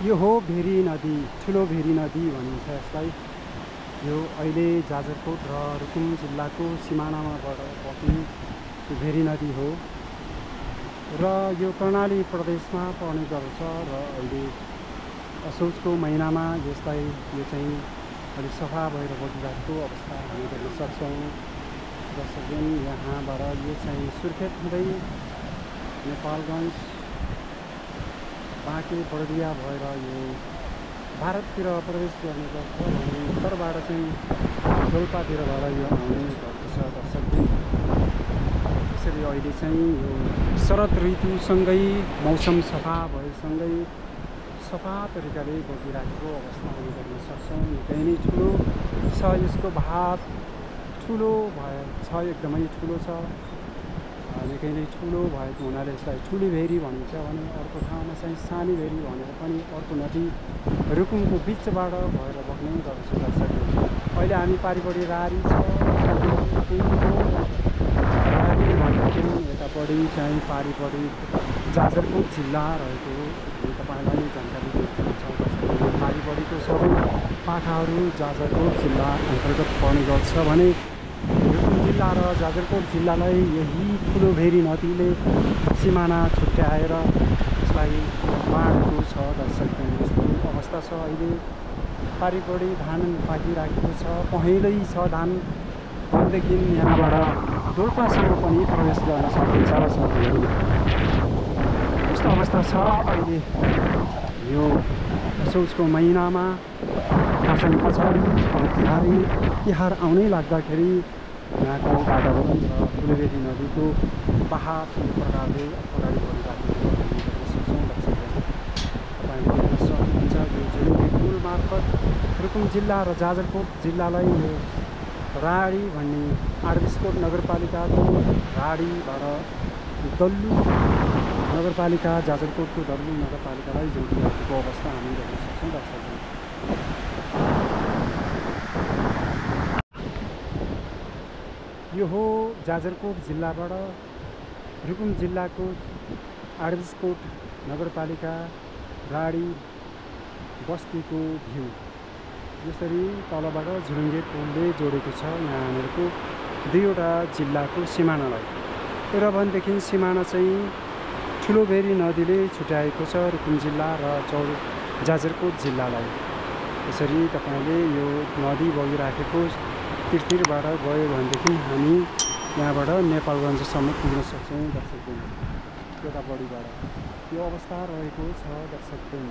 यो हो भेरी नदी, ठुलो भेरी नदी भनिन्छ यसलाई। यो अहिले जाजरकोट र रुकुम जिल्लाको सिमानामाबाट बग्ने भेरी नदी हो र यो कर्णाली प्रदेशमा पर्ने गर्छ र अहिले असोजको महिनामा यसलाई यो चाहिँ अलि सफा भएर बगिरहेको अवस्था हामी देख्न सक्छौँ। जसरी यहाँबाट यो चाहिँ सुर्खेत हुँदै नेपालगञ्ज बाँके बर्दिया भएर यो भारततिर प्रवेश गर्ने गर्छ भने उत्तरबाट चाहिँ डोल्पातिरबाट यो आउने गर्दछ दर्शकबिन। यसरी अहिले चाहिँ यो शरद ऋतुसँगै मौसम सफा भएसँगै सफा तरिकाले बगिरहेको अवस्था हामी देख्न सक्छौँ। निकै नै ठुलो छ, यसको भाव ठुलो छ, एकदमै ठुलो छ। निकै नै ठुलो भएको हुनाले यसलाई ठुली भेरी भनिन्छ भने अर्को ठाउँमा चाहिँ सानी भेरी भनेर पनि अर्को नदी रुकुमको बिचबाट भएर बग्ने गर्छ दर्शकहरू। अहिले हामी पारिपट्टि रारी छ, रारी भन्दाखेरि यतापट्टि चाहिँ पारिपट्टि जाजरकोट जिल्ला रहेको तपाईँलाई जानकारी दिएको छ। पारिपट्टिको सबै पाखाहरू जाजरकोट जिल्ला अन्तर्गत पर्ने गर्छ भने रुकुम जिल्ला र जाजरकोट जिल्लालाई यही ठुलो भेरी नदीले सिमाना छुट्याएर यसलाई बाँडेको छ दर्शकहरू। यस्तो अवस्था छ। अहिले पारिपट्टि धान पाकिराखेको छ, पहेँलै छ धान भनेदेखि यहाँबाट डोल्पासम्म पनि प्रवेश गर्न सकिन्छ साथीहरू। यस्तो अवस्था छ अहिले यो असोजको महिनामा। दसैँ पछाडि अब तिहार आउनै लाग्दाखेरि यहाँको वातावरण र ठुलोभेरी नदीको बहाव यो प्रकारले अगाडि बढिरहेको हामी देख्न सक्छौँ दर्शकहरू। तपाईँले देख्न सक्नुहुन्छ यो जुन पुल मार्फत रुकुम जिल्ला र जाजरकोट जिल्लालाई यो राडी भन्ने आरबिसकोट नगरपालिकाको राडीबाट दल्लु नगरपालिका जाजरकोटको दल्लु नगरपालिकालाई जोडिरहेको अवस्था हामी देख्न सक्छौँ दर्शकहरू। यो हो जाजरकोट जिल्लाबाट रुकुम जिल्लाको आरबिसकोट नगरपालिका राडी बस्तीको भ्यू। यसरी तलबाट झुलुङ्गे पुलले जोडेको छ यहाँहरूको दुईवटा जिल्लाको सिमानालाई। र भनेदेखि सिमाना चाहिँ ठुलो भेरी नदीले छुट्याएको छ रुकुम जिल्ला र जाजरकोट जिल्लालाई। यसरी तपाईँले यो नदी बगिराखेको तिरतिरबाट गयो भनेदेखि हामी यहाँबाट नेपालगञ्जसम्म पुग्न सक्छौँ दर्शकबिन। यतापट्टिबाट यो अवस्था रहेको छ दर्शकबिन।